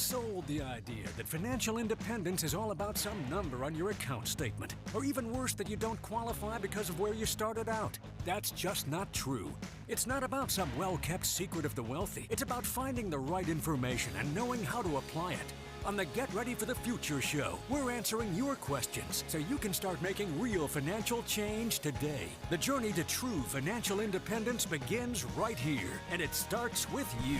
sold the idea that financial independence is all about some number on your account statement, or even worse, that you don't qualify because of where you started out. That's just not true. It's not about some well-kept secret of the wealthy. It's about finding the right information and knowing how to apply it. On the Get Ready for the Future show, we're answering your questions so you can start making real financial change today. The journey to true financial independence begins right here, and it starts with you.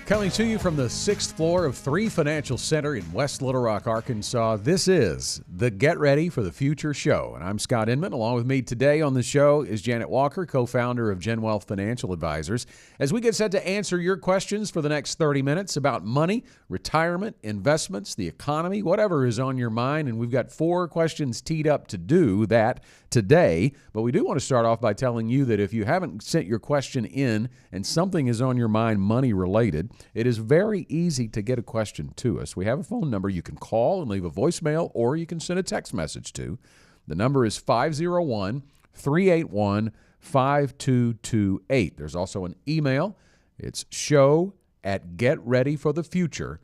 Coming to you from the 6th floor of 3 Financial Center in West Little Rock, Arkansas, this is the Get Ready for the Future show. And I'm Scott Inman. Along with me today on the show is Janet Walker, co-founder of GenWealth Financial Advisors, as we get set to answer your questions for the next 30 minutes about money, retirement, investments, the economy, whatever is on your mind. And we've got 4 questions teed up to do that today. But we do want to start off by telling you that if you haven't sent your question in and something is on your mind money related, it is very easy to get a question to us. We have a phone number you can call and leave a voicemail, or you can send a text message to. The number is 501-381-5228. There's also an email. It's show@getreadyforthefuture.com.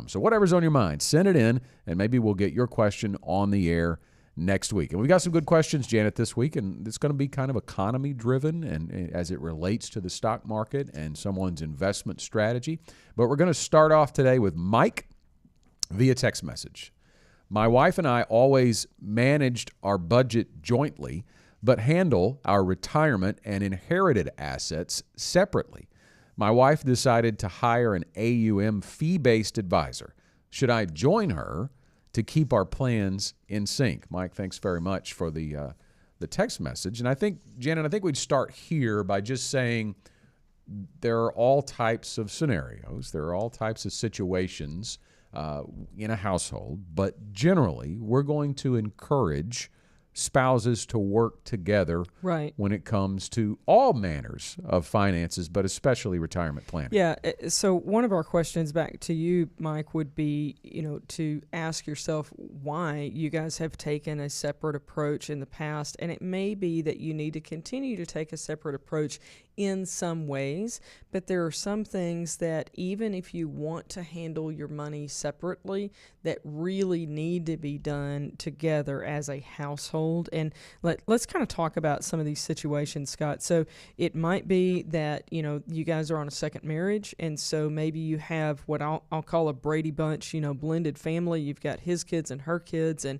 So whatever's on your mind, send it in, and maybe we'll get your question on the air next week. And we've got some good questions, Janet, this week, and it's going to be kind of economy-driven and as it relates to the stock market and someone's investment strategy. But we're going to start off today with Mike via text message. My wife and I always managed our budget jointly, but handle our retirement and inherited assets separately. My wife decided to hire an AUM fee-based advisor. Should I join her to keep our plans in sync? Mike, thanks very much for the text message. And I think, Janet, we'd start here by just saying there are all types of scenarios. There are all types of situations in a household. But generally, we're going to encourage spouses to work together when it comes to all manners of finances, but especially retirement planning. Yeah. So one of our questions back to you, Mike, would be, to ask yourself why you guys have taken a separate approach in the past. And it may be that you need to continue to take a separate approach in some ways, but there are some things that even if you want to handle your money separately, that really need to be done together as a household. And let's kind of talk about some of these situations, Scott. So it might be that, you guys are on a second marriage, and so maybe you have what I'll call a Brady Bunch, blended family. You've got his kids and her kids, and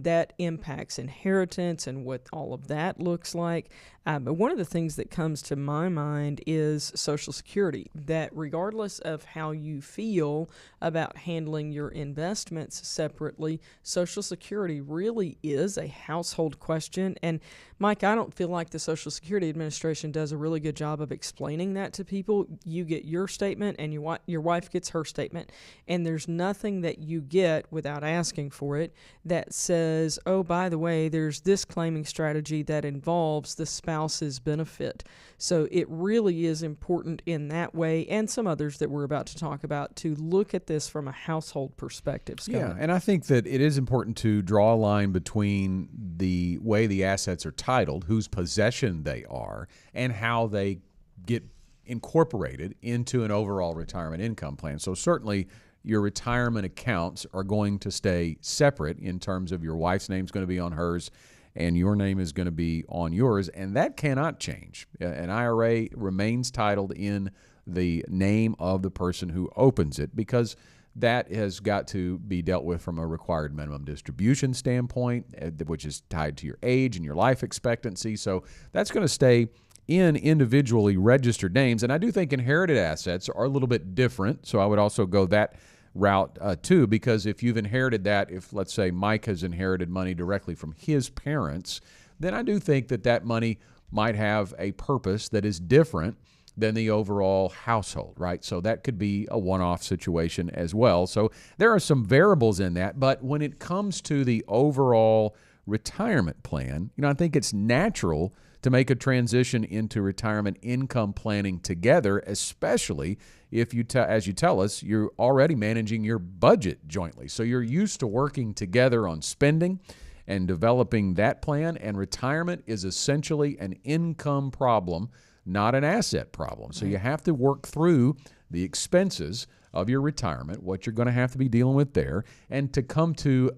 that impacts inheritance and what all of that looks like. But one of the things that comes to my mind is Social Security, that regardless of how you feel about handling your investments separately, Social Security really is a household question. And Mike, I don't feel like the Social Security Administration does a really good job of explaining that to people. You get your statement and your wife gets her statement, and there's nothing that you get without asking for it that says, oh, by the way, there's this claiming strategy that involves the spouse's benefit. So it really is important in that way, and some others that we're about to talk about, to look at this from a household perspective, Scott. Yeah, and I think that it is important to draw a line between the way the assets are titled, whose possession they are, and how they get incorporated into an overall retirement income plan. So certainly your retirement accounts are going to stay separate in terms of your wife's name's going to be on hers and your name is going to be on yours, and that cannot change. An IRA remains titled in the name of the person who opens it, because that has got to be dealt with from a required minimum distribution standpoint, which is tied to your age and your life expectancy. So that's going to stay in individually registered names. And I do think inherited assets are a little bit different. So I would also go that route too, because if you've inherited that, if let's say Mike has inherited money directly from his parents, then I do think that money might have a purpose that is different than the overall household, right? So that could be a one-off situation as well. So there are some variables in that, but when it comes to the overall retirement plan, I think it's natural to make a transition into retirement income planning together, especially if you, as you tell us, you're already managing your budget jointly. So you're used to working together on spending and developing that plan, and retirement is essentially an income problem not an asset problem. So you have to work through the expenses of your retirement, what you're going to have to be dealing with there, and to come to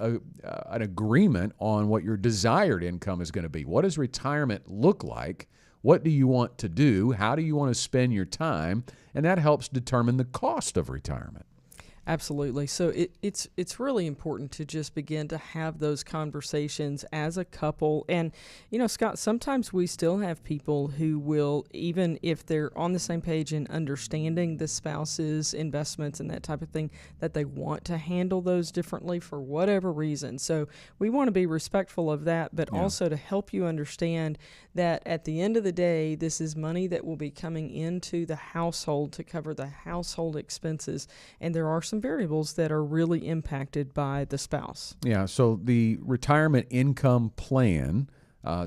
an agreement on what your desired income is going to be. What does retirement look like? What do you want to do? How do you want to spend your time? And that helps determine the cost of retirement. Absolutely. So it's really important to just begin to have those conversations as a couple. And, Scott, sometimes we still have people who will, even if they're on the same page in understanding the spouse's investments and that type of thing, that they want to handle those differently for whatever reason. So we want to be respectful of that, but also to help you understand that at the end of the day, this is money that will be coming into the household to cover the household expenses. And there are some variables that are really impacted by the spouse. Yeah, so the retirement income plan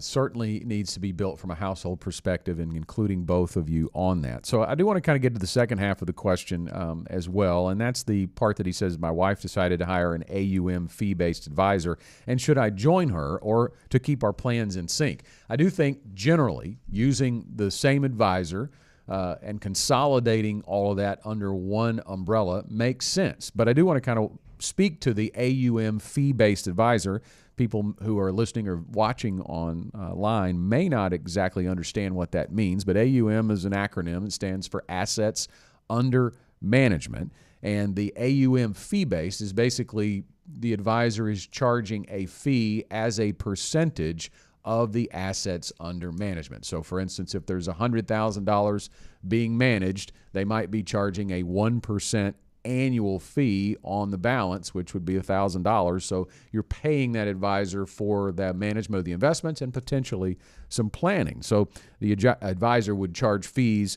certainly needs to be built from a household perspective, and including both of you on that. So I do want to kind of get to the second half of the question as well, and that's the part that he says, my wife decided to hire an AUM fee-based advisor, and should I join her or to keep our plans in sync? I do think generally using the same advisor and consolidating all of that under one umbrella makes sense. But I do want to kind of speak to the AUM fee-based advisor. People who are listening or watching online may not exactly understand what that means, but AUM is an acronym. It stands for Assets Under Management. And the AUM fee-based is basically the advisor is charging a fee as a percentage of the assets under management. So, for instance, if there's $100,000 being managed, they might be charging a 1% annual fee on the balance, which would be $1,000. So you're paying that advisor for the management of the investments and potentially some planning. So the advisor would charge fees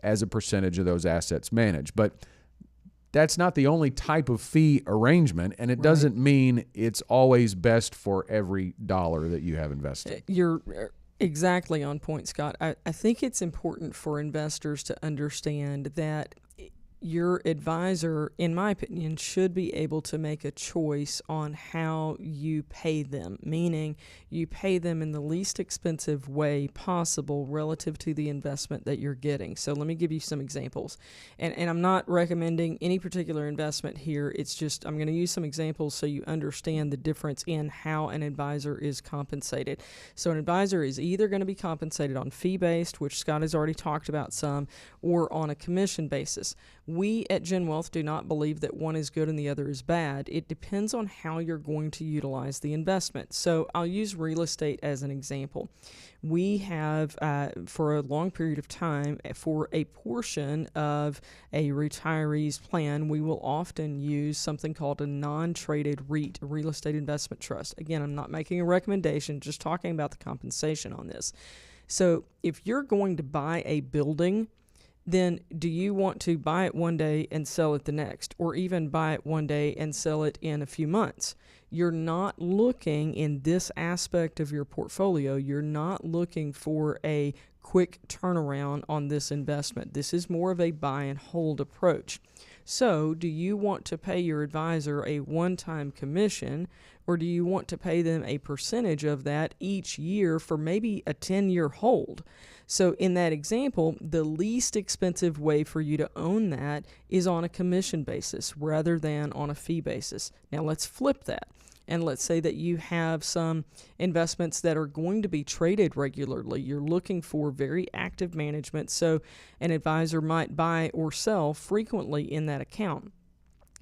as a percentage of those assets managed. But that's not the only type of fee arrangement, and it doesn't mean it's always best for every dollar that you have invested. You're exactly on point, Scott. I think it's important for investors to understand that your advisor, in my opinion, should be able to make a choice on how you pay them, meaning you pay them in the least expensive way possible relative to the investment that you're getting. So let me give you some examples. And I'm not recommending any particular investment here. It's just I'm going to use some examples so you understand the difference in how an advisor is compensated. So an advisor is either going to be compensated on fee-based, which Scott has already talked about some, or on a commission basis. We at GenWealth do not believe that one is good and the other is bad. It depends on how you're going to utilize the investment. So I'll use real estate as an example. We have, for a long period of time, for a portion of a retiree's plan, we will often use something called a non-traded REIT, a real estate investment trust. Again, I'm not making a recommendation, just talking about the compensation on this. So if you're going to buy a building, then do you want to buy it one day and sell it the next, or even buy it one day and sell it in a few months? You're not looking in this aspect of your portfolio, you're not looking for a quick turnaround on this investment. This is more of a buy and hold approach. So do you want to pay your advisor a one-time commission, or do you want to pay them a percentage of that each year for maybe a 10-year hold? So in that example, the least expensive way for you to own that is on a commission basis rather than on a fee basis. Now let's flip that. And let's say that you have some investments that are going to be traded regularly. You're looking for very active management, so an advisor might buy or sell frequently in that account.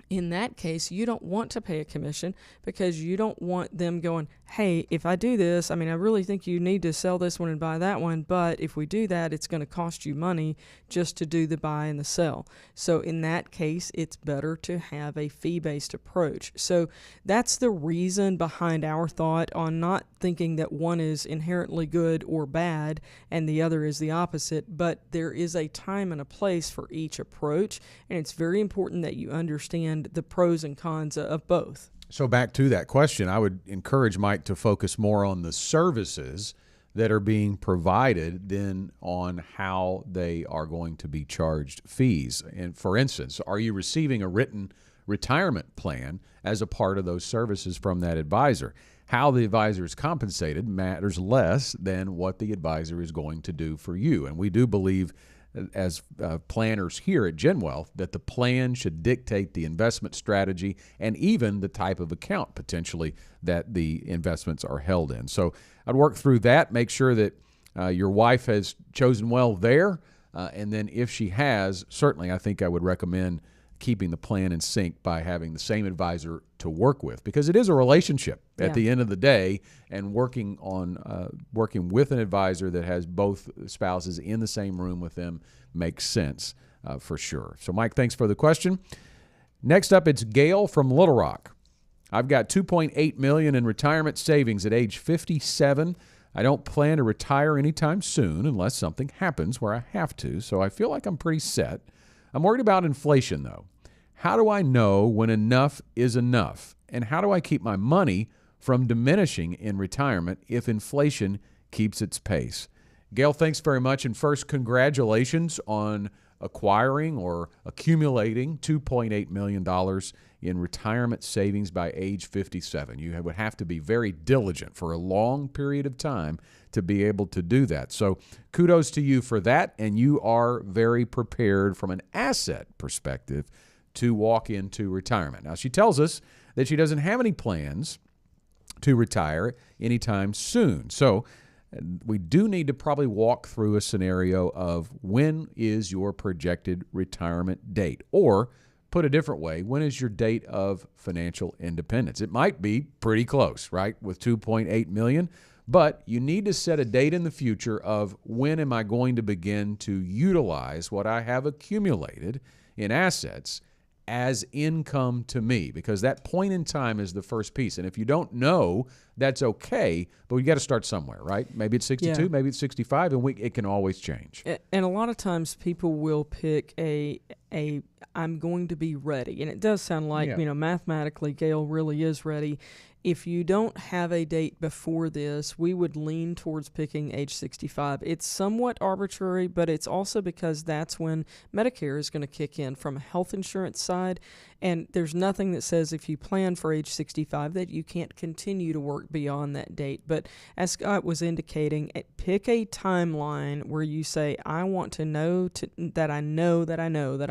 In that case, you don't want to pay a commission because you don't want them going, hey, if I do this, I really think you need to sell this one and buy that one, but if we do that, it's going to cost you money just to do the buy and the sell. So in that case, it's better to have a fee-based approach. So that's the reason behind our thought on not thinking that one is inherently good or bad and the other is the opposite, but there is a time and a place for each approach, and it's very important that you understand the pros and cons of both. So back to that question, I would encourage Mike to focus more on the services that are being provided than on how they are going to be charged fees. And for instance, are you receiving a written retirement plan as a part of those services from that advisor? How the advisor is compensated matters less than what the advisor is going to do for you. And we do believe, as planners here at GenWealth, that the plan should dictate the investment strategy and even the type of account potentially that the investments are held in. So I'd work through that, make sure that your wife has chosen well there. And then if she has, certainly I think I would recommend keeping the plan in sync by having the same advisor to work with, because it is a relationship at the end of the day, and working with an advisor that has both spouses in the same room with them makes sense for sure. So Mike, thanks for the question. Next up, it's Gail from Little Rock. I've got $2.8 million in retirement savings at age 57. I don't plan to retire anytime soon unless something happens where I have to, so I feel like I'm pretty set. I'm worried about inflation, though. How do I know when enough is enough? And how do I keep my money from diminishing in retirement if inflation keeps its pace? Gail, thanks very much. And first, congratulations on acquiring or accumulating $2.8 million in retirement savings by age 57. You would have to be very diligent for a long period of time to be able to do that. So kudos to you for that, and you are very prepared from an asset perspective to walk into retirement. Now, she tells us that she doesn't have any plans to retire anytime soon. So we do need to probably walk through a scenario of when is your projected retirement date? Or put a different way, when is your date of financial independence? It might be pretty close, right, with $2.8 million, but you need to set a date in the future of when am I going to begin to utilize what I have accumulated in assets as income to me, because that point in time is the first piece. And if you don't know, that's okay, but we got to start somewhere, right? Maybe it's 62, maybe it's 65, and it can always change. And a lot of times people will pick a I'm going to be ready. And it does sound like, mathematically, Gail really is ready. If you don't have a date before this, we would lean towards picking age 65. It's somewhat arbitrary, but it's also because that's when Medicare is going to kick in from a health insurance side. And there's nothing that says if you plan for age 65 that you can't continue to work beyond that date. But as Scott was indicating, pick a timeline where you say, I want to know that I know that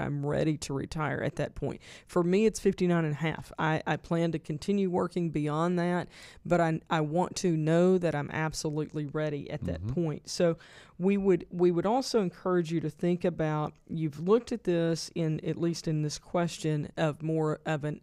I'm ready to retire at that point. For me, it's 59 and a half. I plan to continue working beyond that, but I want to know that I'm absolutely ready at that point. So we would also encourage you to think about, you've looked at this at least in this question of more of an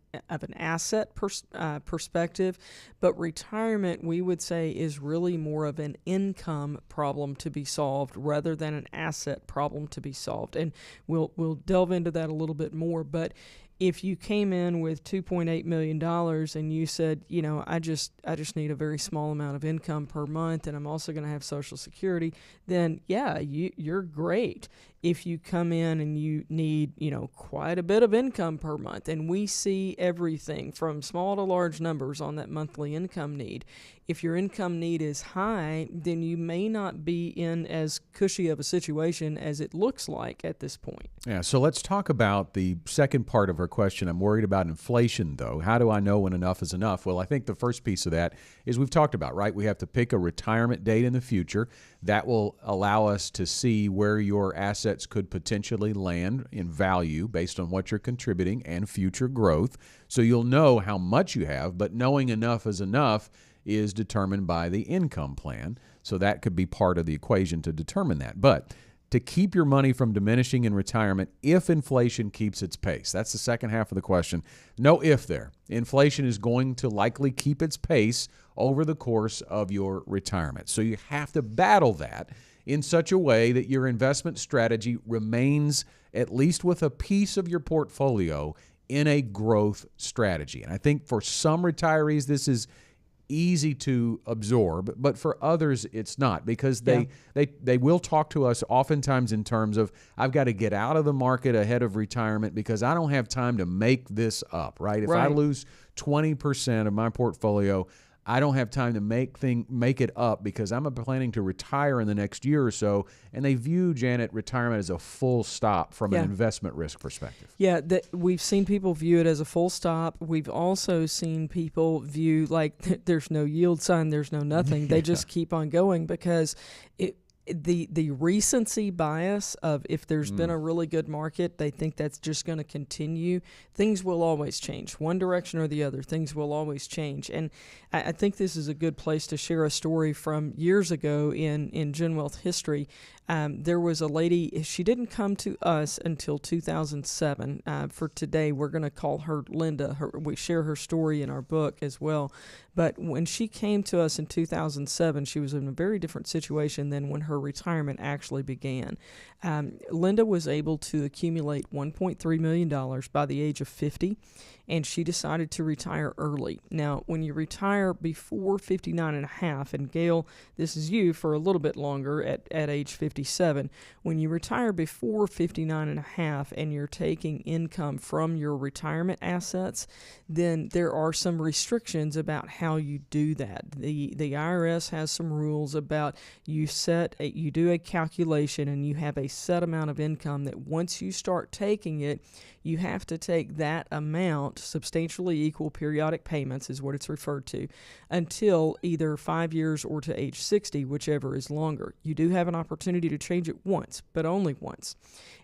asset perspective, but retirement, we would say, is really more of an income problem to be solved rather than an asset problem to be solved. And we'll delve into that a little bit more, but if you came in with $2.8 million and you said, I just need a very small amount of income per month, and I'm also going to have Social Security, then you're great. If you come in and you need, quite a bit of income per month, and we see everything from small to large numbers on that monthly income need. If your income need is high, then you may not be in as cushy of a situation as it looks like at this point. Yeah, so let's talk about the second part of her question. I'm worried about inflation, though. How do I know when enough is enough? Well, I think the first piece of that is we've talked about, right? We have to pick a retirement date in the future. That will allow us to see where your assets could potentially land in value based on what you're contributing and future growth. So you'll know how much you have, but knowing enough is enough is determined by the income plan. So that could be part of the equation to determine that. But to keep your money from diminishing in retirement if inflation keeps its pace, that's the second half of the question. No if there. Inflation is going to likely keep its pace over the course of your retirement. So you have to battle that in such a way that your investment strategy remains, at least with a piece of your portfolio, in a growth strategy. And I think for some retirees, this is easy to absorb, but for others it's not, because they will talk to us oftentimes in terms of, I've got to get out of the market ahead of retirement because I don't have time to make this up, right? If I lose 20% of my portfolio, I don't have time to make it up because I'm planning to retire in the next year or so. And they view, Janet, retirement as a full stop from an investment risk perspective. Yeah, we've seen people view it as a full stop. We've also seen people view like there's no yield sign, there's no nothing. They just keep on going because the recency bias of if there's been a really good market, they think that's just going to continue. Things will always change, one direction or the other. Things will always change. And I think this is a good place to share a story from years ago in GenWealth history. There was a lady, she didn't come to us until 2007. For today, we're going to call her Linda. We share her story in our book as well. But when she came to us in 2007, she was in a very different situation than when her retirement actually began. Linda was able to accumulate $1.3 million by the age of 50, and she decided to retire early. Now, when you retire before 59 and a half, and Gail, this is you for a little bit longer at age 57, when you retire before 59 and a half and you're taking income from your retirement assets, then there are some restrictions about how you do that. The IRS has some rules about you do a calculation and you have a set amount of income that once you start taking it, you have to take that amount, substantially equal periodic payments is what it's referred to, until either 5 years or to age 60, whichever is longer. You do have an opportunity to change it once, but only once.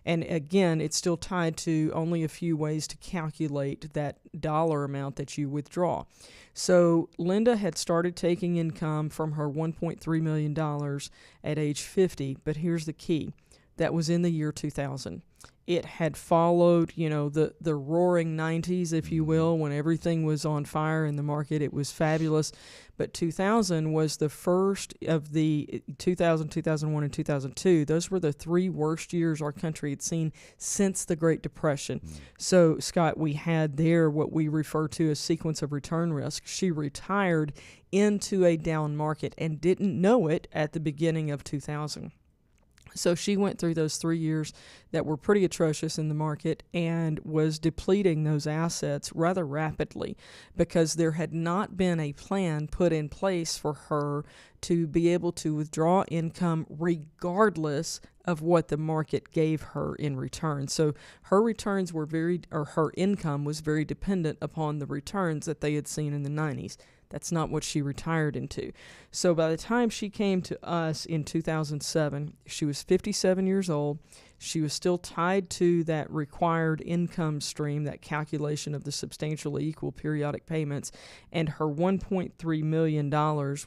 And again, it's still tied to only a few ways to calculate that dollar amount that you withdraw. So Linda had started taking income from her $1.3 million at age 50, but here's the key. That was in the year 2000. It had followed, the roaring 90s, if you will, when everything was on fire in the market. It was fabulous. But 2000 was the first of the 2000, 2001, and 2002. Those were the three worst years our country had seen since the Great Depression. So, Scott, we had there what we refer to as sequence of return risk. She retired into a down market and didn't know it at the beginning of 2000. So she went through those 3 years that were pretty atrocious in the market and was depleting those assets rather rapidly because there had not been a plan put in place for her to be able to withdraw income regardless of what the market gave her in return. So her returns were her income was very dependent upon the returns that they had seen in the 90s. That's not what she retired into. So by the time she came to us in 2007, she was 57 years old. She was still tied to that required income stream, that calculation of the substantially equal periodic payments, and her $1.3 million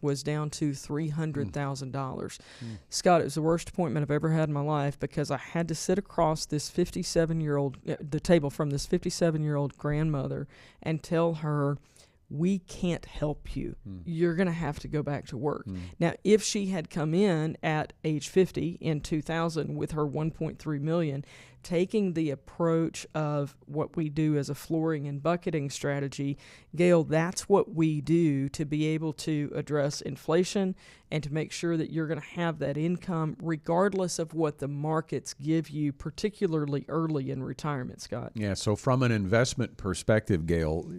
was down to $300,000. Scott, it was the worst appointment I've ever had in my life because I had to sit across this 57-year-old, the table from this 57-year-old grandmother and tell her, we can't help you. You're going to have to go back to work. Now, if she had come in at age 50 in 2000 with her $1.3 million, taking the approach of what we do as a flooring and bucketing strategy, Gail, that's what we do to be able to address inflation and to make sure that you're going to have that income regardless of what the markets give you, particularly early in retirement, Scott. Yeah, so from an investment perspective, Gail,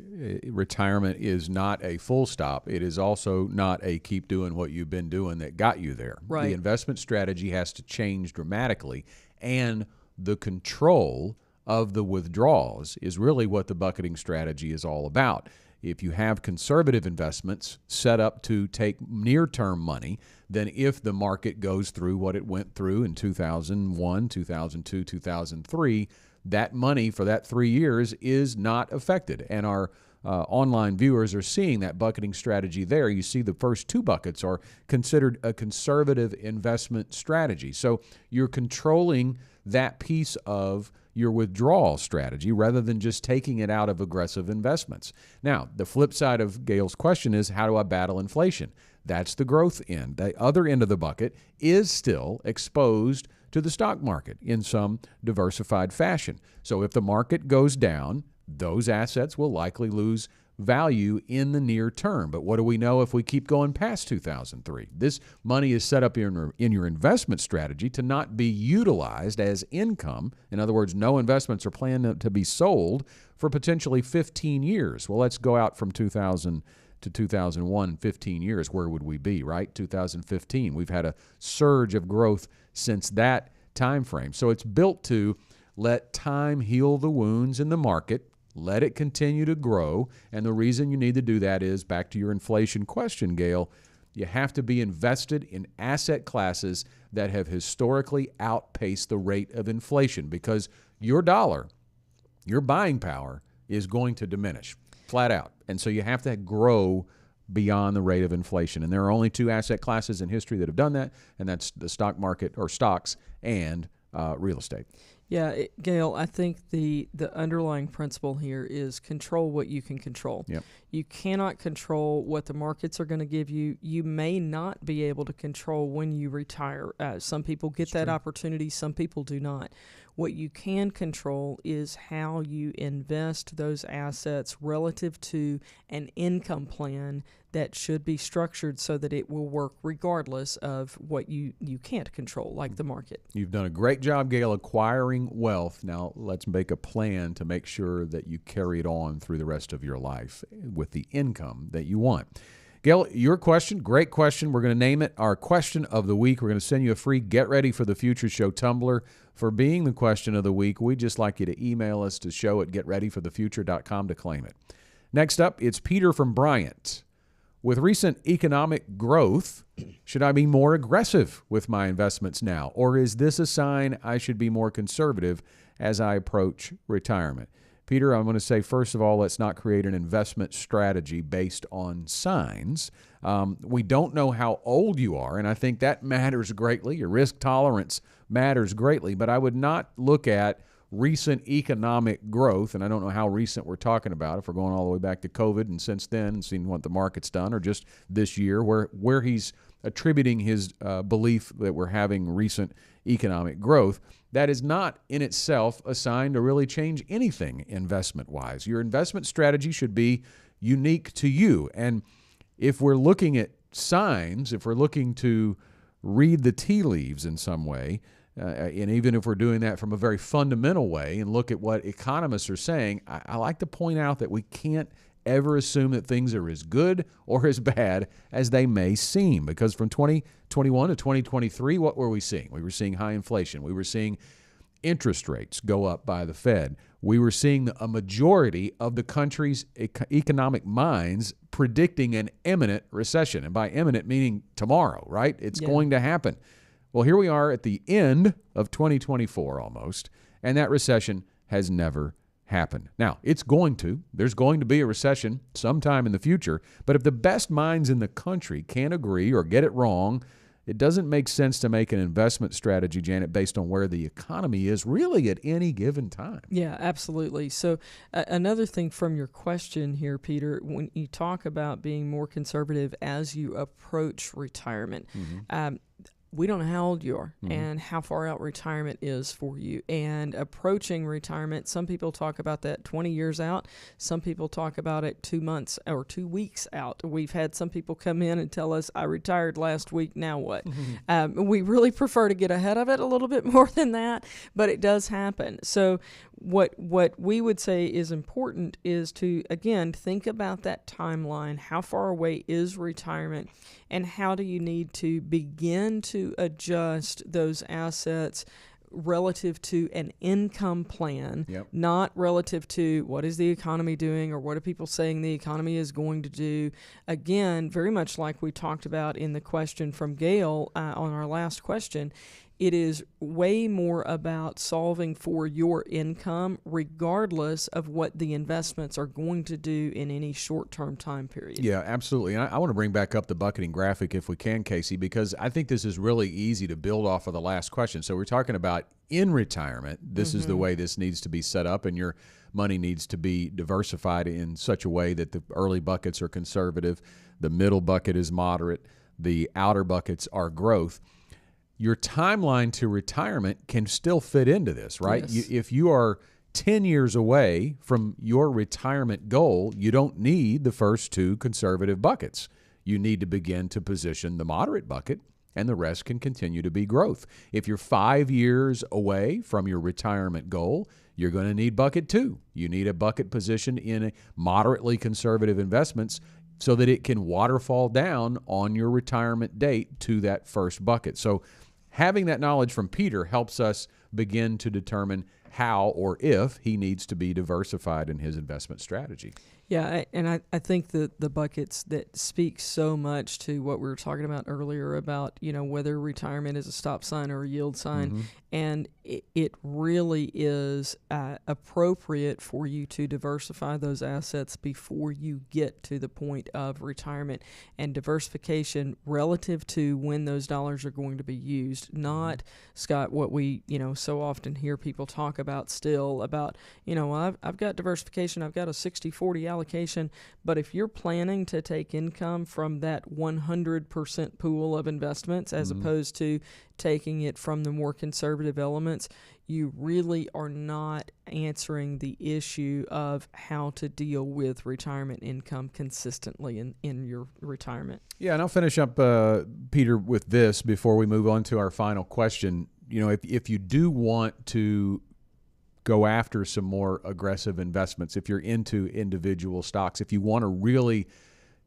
retirement is not a full stop. It is also not a keep doing what you've been doing that got you there. Right. The investment strategy has to change dramatically, and the control of the withdrawals is really what the bucketing strategy is all about. If you have conservative investments set up to take near-term money, then if the market goes through what it went through in 2001, 2002, 2003, that money for that 3 years is not affected. And our online viewers are seeing that bucketing strategy there. You see the first two buckets are considered a conservative investment strategy. So you're controlling that piece of your withdrawal strategy rather than just taking it out of aggressive investments. Now, the flip side of Gail's question is, how do I battle inflation? That's the growth end. The other end of the bucket is still exposed to the stock market in some diversified fashion. So if the market goes down, those assets will likely lose value in the near term. But what do we know if we keep going past 2003? This money is set up in your investment strategy to not be utilized as income. In other words, no investments are planned to be sold for potentially 15 years. Well, let's go out from 2000 to 2001 in 15 years, where would we be, right? 2015. We've had a surge of growth since that time frame. So it's built to let time heal the wounds in the market, let it continue to grow. And the reason you need to do that is, back to your inflation question, Gail, you have to be invested in asset classes that have historically outpaced the rate of inflation, because your dollar, your buying power, is going to diminish flat out. And so you have to grow beyond the rate of inflation. And there are only two asset classes in history that have done that, and that's the stock market, or stocks, and real estate. Yeah, Gail, I think the underlying principle here is control what you can control. Yep. You cannot control what the markets are going to give you. You may not be able to control when you retire. Some people get that opportunity, some people do not. What you can control is how you invest those assets relative to an income plan that should be structured so that it will work regardless of what you can't control, like the market. You've done a great job, Gail, acquiring wealth. Now let's make a plan to make sure that you carry it on through the rest of your life with the income that you want. Gail, your question, great question. We're going to name it our question of the week. We're going to send you a free Get Ready for the Future Show tumbler for being the question of the week. We'd just like you to email us to show@getreadyforthefuture.com to claim it. Next up, it's Peter from Bryant. With recent economic growth, should I be more aggressive with my investments now? Or is this a sign I should be more conservative as I approach retirement? Peter, I'm going to say, first of all, let's not create an investment strategy based on signs. We don't know how old you are, and I think that matters greatly. Your risk tolerance matters greatly, but I would not look at recent economic growth, and I don't know how recent we're talking about, if we're going all the way back to COVID and since then and seeing what the market's done, or just this year, where he's attributing his belief that we're having recent economic growth. That is not in itself a sign to really change anything investment-wise. Your investment strategy should be unique to you. And if we're looking at signs, if we're looking to read the tea leaves in some way, and even if we're doing that from a very fundamental way and look at what economists are saying, I like to point out that we can't ever assume that things are as good or as bad as they may seem. Because from 2021 to 2023, what were we seeing? We were seeing high inflation. We were seeing interest rates go up by the Fed. We were seeing a majority of the country's economic minds predicting an imminent recession. And by imminent, meaning tomorrow, right? It's going to happen. Well, here we are at the end of 2024 almost, and that recession has never happened. Now, there's going to be a recession sometime in the future, but if the best minds in the country can't agree or get it wrong, it doesn't make sense to make an investment strategy, Janet, based on where the economy is really at any given time. Yeah, absolutely. So another thing from your question here, Peter, when you talk about being more conservative as you approach retirement, we don't know how old you are and how far out retirement is for you. And approaching retirement, some people talk about that 20 years out. Some people talk about it 2 months or 2 weeks out. We've had some people come in and tell us, I retired last week, now what? We really prefer to get ahead of it a little bit more than that, but it does happen. So what we would say is important is to, again, think about that timeline. How far away is retirement, and how do you need to begin to adjust those assets relative to an income plan, not relative to what is the economy doing or what are people saying the economy is going to do. Again, very much like we talked about in the question from Gail on our last question, it is way more about solving for your income regardless of what the investments are going to do in any short-term time period. Yeah, absolutely. And I want to bring back up the bucketing graphic if we can, Casey, because I think this is really easy to build off of the last question. So we're talking about in retirement, this is the way this needs to be set up, and your money needs to be diversified in such a way that the early buckets are conservative, the middle bucket is moderate, the outer buckets are growth. Your timeline to retirement can still fit into this, right? Yes. If you are 10 years away from your retirement goal, you don't need the first two conservative buckets. You need to begin to position the moderate bucket, and the rest can continue to be growth. If you're 5 years away from your retirement goal, you're going to need bucket two. You need a bucket position in moderately conservative investments. so that it can waterfall down on your retirement date to that first bucket. So having that knowledge from Peter helps us begin to determine how or if he needs to be diversified in his investment strategy. Yeah, I think that the buckets that speak so much to what we were talking about earlier about, whether retirement is a stop sign or a yield sign, and it really is appropriate for you to diversify those assets before you get to the point of retirement, and diversification relative to when those dollars are going to be used, not, Scott, what we, so often hear people talk about still about, I've got diversification, I've got a 60-40 allocation, but if you're planning to take income from that 100% pool of investments as opposed to taking it from the more conservative elements, you really are not answering the issue of how to deal with retirement income consistently in your retirement. Yeah, and I'll finish up, Peter, with this before we move on to our final question. If you do want to go after some more aggressive investments, if you're into individual stocks, if you want to really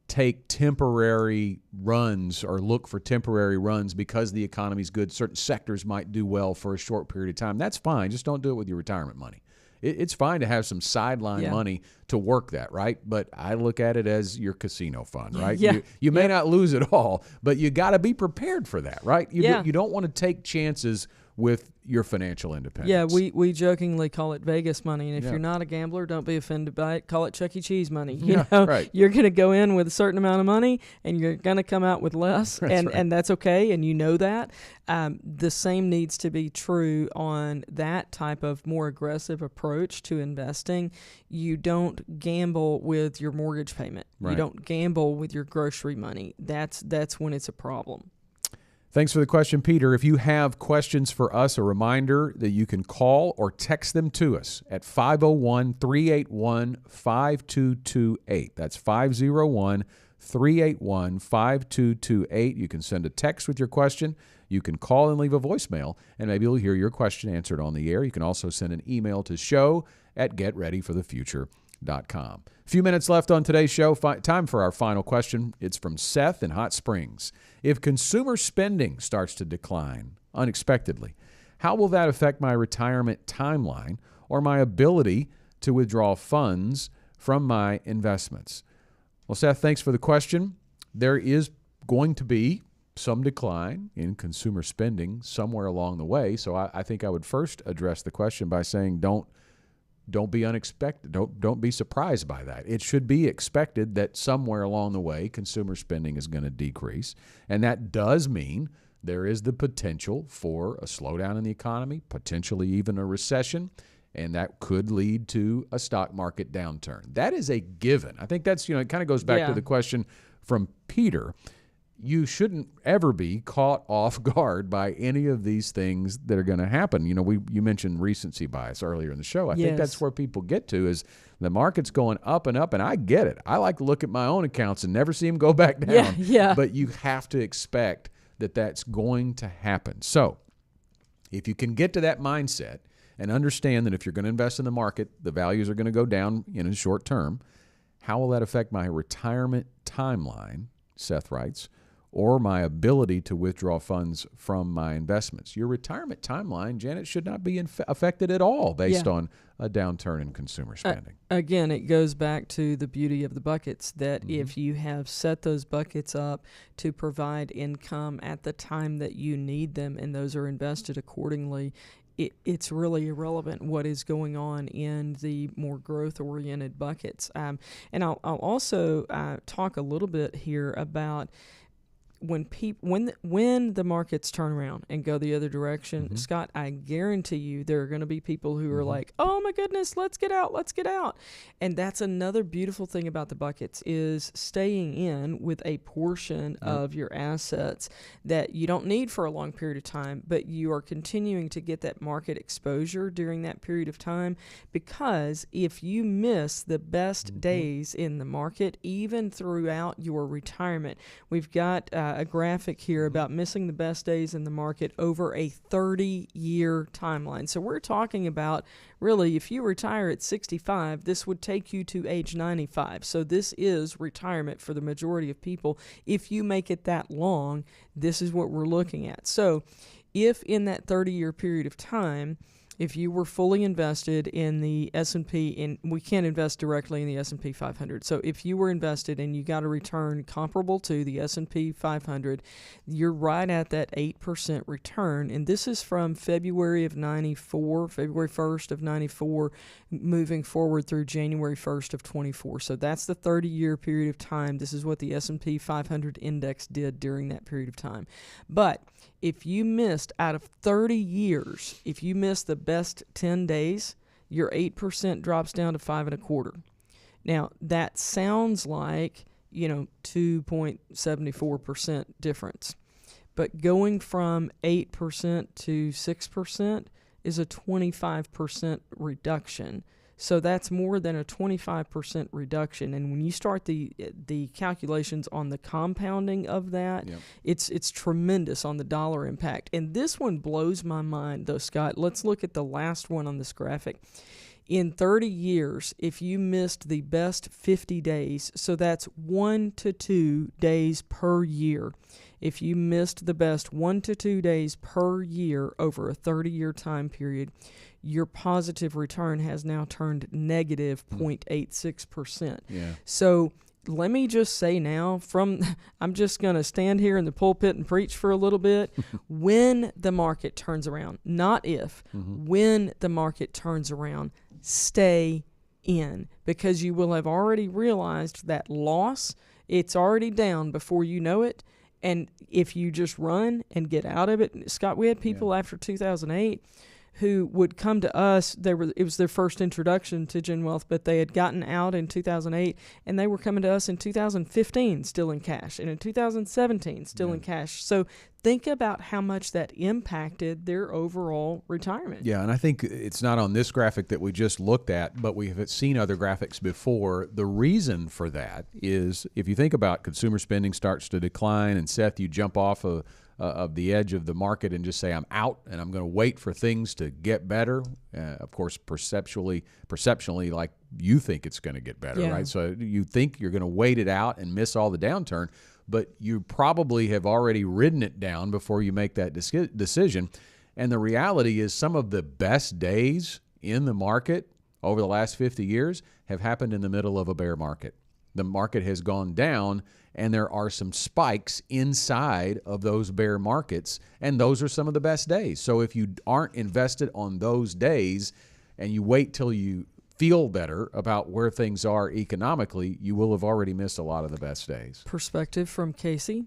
take temporary runs or look for temporary runs because the economy's good, certain sectors might do well for a short period of time, that's fine. Just don't do it with your retirement money. It's fine to have some sideline money to work that, right? But I look at it as your casino fund, right? You may not lose it all, but you got to be prepared for that, right? You don't want to take chances with your financial independence. Yeah, we jokingly call it Vegas money, and if you're not a gambler, don't be offended by it. Call it Chuck E. Cheese money. Right. You're going to go in with a certain amount of money, and you're going to come out with less, and that's okay, and you know that. The same needs to be true on that type of more aggressive approach to investing. You don't gamble with your mortgage payment. Right. You don't gamble with your grocery money. That's when it's a problem. Thanks for the question, Peter. If you have questions for us, a reminder that you can call or text them to us at 501-381-5228. That's 501-381-5228. You can send a text with your question. You can call and leave a voicemail, and maybe you'll hear your question answered on the air. You can also send an email to show@getreadyforthefuture.com. A few minutes left on today's show. Time for our final question. It's from Seth in Hot Springs. If consumer spending starts to decline unexpectedly, how will that affect my retirement timeline or my ability to withdraw funds from my investments? Well, Seth, thanks for the question. There is going to be some decline in consumer spending somewhere along the way. So I think I would first address the question by saying don't be unexpected. Don't be surprised by that. It should be expected that somewhere along the way consumer spending is going to decrease. And that does mean there is the potential for a slowdown in the economy, potentially even a recession, and that could lead to a stock market downturn. That is a given. I think that's, it kind of goes back to the question from Peter. You shouldn't ever be caught off guard by any of these things that are going to happen. You mentioned recency bias earlier in the show. I think that's where people get to is the market's going up and up, and I get it. I like to look at my own accounts and never see them go back down. Yeah. But you have to expect that that's going to happen. So if you can get to that mindset and understand that if you're going to invest in the market, the values are going to go down in the short term, how will that affect my retirement timeline, Seth writes, or my ability to withdraw funds from my investments? Your retirement timeline, Janet, should not be affected at all based on a downturn in consumer spending. Again, it goes back to the beauty of the buckets, that if you have set those buckets up to provide income at the time that you need them and those are invested accordingly, it's really irrelevant what is going on in the more growth-oriented buckets. And I'll also talk a little bit here about when the markets turn around and go the other direction, Scott, I guarantee you there are going to be people who are like, oh my goodness, let's get out. And that's another beautiful thing about the buckets is staying in with a portion of your assets that you don't need for a long period of time, but you are continuing to get that market exposure during that period of time, because if you miss the best days in the market, even throughout your retirement, we've got a graphic here about missing the best days in the market over a 30-year timeline. So we're talking about, really, if you retire at 65, this would take you to age 95. So this is retirement for the majority of people. If you make it that long, this is what we're looking at. So if in that 30-year period of time, if you were fully invested in the S&P, and we can't invest directly in the S&P 500. So if you were invested and you got a return comparable to the S&P 500, you're right at that 8% return. And this is from February of 94, February 1st of 94, moving forward through January 1st of 24. So that's the 30-year period of time. This is what the S&P 500 index did during that period of time. But if you missed, out of 30 years, if you missed the best 10 days, your 8% drops down to 5.25. Now, that sounds like, 2.74% difference. But going from 8% to 6% is a 25% reduction. So that's more than a 25% reduction. And when you start the calculations on the compounding of that, it's tremendous on the dollar impact. And this one blows my mind, though, Scott. Let's look at the last one on this graphic. In 30 years, if you missed the best 50 days, so that's 1 to 2 days per year, if you missed the best 1 to 2 days per year over a 30-year time period, your positive return has now turned negative 0.86%. So let me just say now, I'm just going to stand here in the pulpit and preach for a little bit. When the market turns around, not if, when the market turns around, stay in, because you will have already realized that loss, it's already down before you know it. And if you just run and get out of it, Scott, we had people after 2008 who would come to us. It was their first introduction to GenWealth, but they had gotten out in 2008, and they were coming to us in 2015 still in cash, and in 2017 still in cash. So think about how much that impacted their overall retirement. Yeah, and I think it's not on this graphic that we just looked at, but we have seen other graphics before. The reason for that is, if you think about consumer spending starts to decline, and Seth, you jump off of the edge of the market and just say, I'm out and I'm going to wait for things to get better. Of course, perceptually, like you think it's going to get better, right? So you think you're going to wait it out and miss all the downturn, but you probably have already ridden it down before you make that decision. And the reality is, some of the best days in the market over the last 50 years have happened in the middle of a bear market. The market has gone down, and there are some spikes inside of those bear markets, and those are some of the best days. So if you aren't invested on those days and you wait till you feel better about where things are economically, you will have already missed a lot of the best days. Perspective from Casey,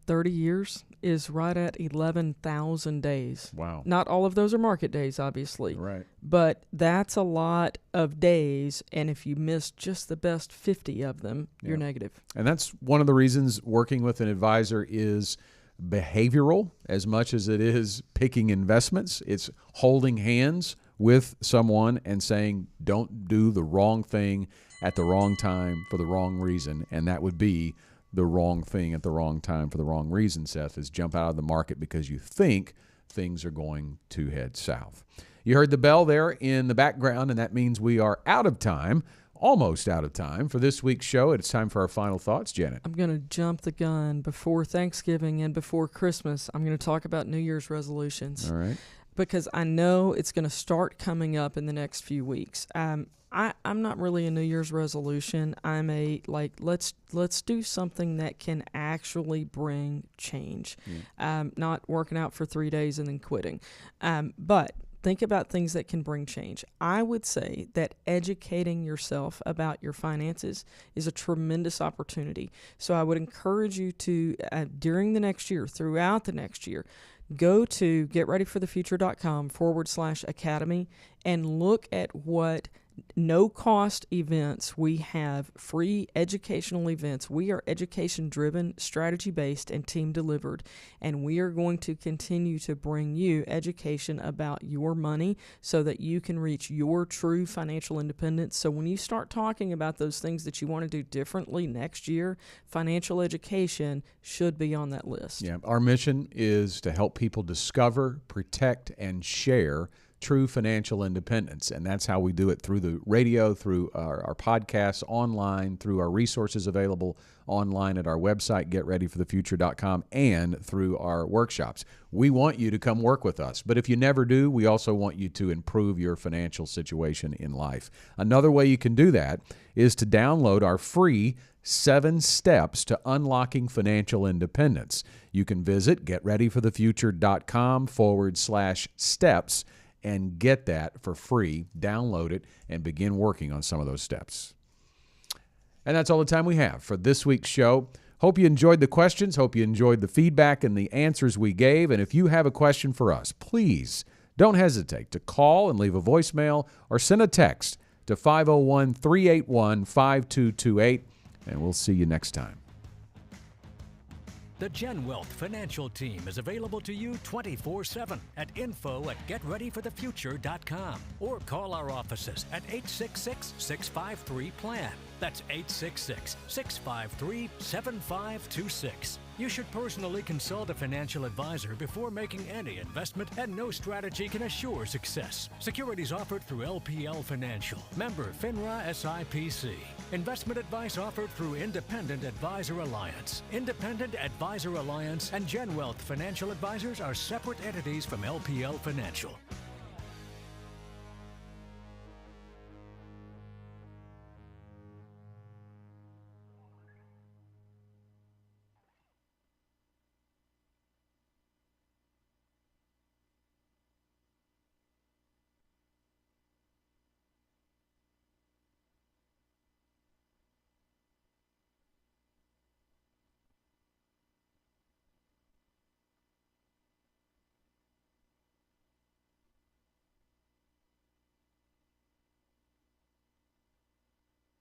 30 years is right at 11,000 days. Wow. Not all of those are market days, obviously. Right. But that's a lot of days, and if you miss just the best 50 of them, you're negative. And that's one of the reasons working with an advisor is behavioral as much as it is picking investments. It's holding hands with someone and saying, don't do the wrong thing at the wrong time for the wrong reason, and that would be the wrong thing at the wrong time for the wrong reason, Seth, is jump out of the market because you think things are going to head south. You heard the bell there in the background, and that means we are out of time, almost out of time for this week's show. It's time for our final thoughts, Janet. I'm going to jump the gun. Before Thanksgiving and before Christmas, I'm going to talk about New Year's resolutions. All right. Because I know it's going to start coming up in the next few weeks. I'm not really a New Year's resolution. I'm let's do something that can actually bring change. Not working out for 3 days and then quitting. But think about things that can bring change. I would say that educating yourself about your finances is a tremendous opportunity. So I would encourage you to, during the next year, throughout the next year, go to getreadyforthefuture.com/academy and look at what no cost events. We have free educational events. We are education driven, strategy based, and team delivered. And we are going to continue to bring you education about your money so that you can reach your true financial independence. So when you start talking about those things that you want to do differently next year, financial education should be on that list. Yeah, our mission is to help people discover, protect, and share true financial independence. And that's how we do it through the radio, through our podcasts, online, through our resources available online at our website, getreadyforthefuture.com, and through our workshops. We want you to come work with us. But if you never do, we also want you to improve your financial situation in life. Another way you can do that is to download our free 7 steps to unlocking financial independence. You can visit getreadyforthefuture.com/steps and get that for free. Download it and begin working on some of those steps. And that's all the time we have for this week's show. Hope you enjoyed the questions. Hope you enjoyed the feedback and the answers we gave. And if you have a question for us, please don't hesitate to call and leave a voicemail or send a text to 501-381-5228. And we'll see you next time. The GenWealth financial team is available to you 24/7 at info@getreadyforthefuture.com or call our offices at 866-653-PLAN. That's 866-653-7526. You should personally consult a financial advisor before making any investment, and no strategy can assure success. Securities offered through LPL Financial. Member FINRA SIPC. Investment advice offered through Independent Advisor Alliance. Independent Advisor Alliance and GenWealth Financial Advisors are separate entities from LPL Financial.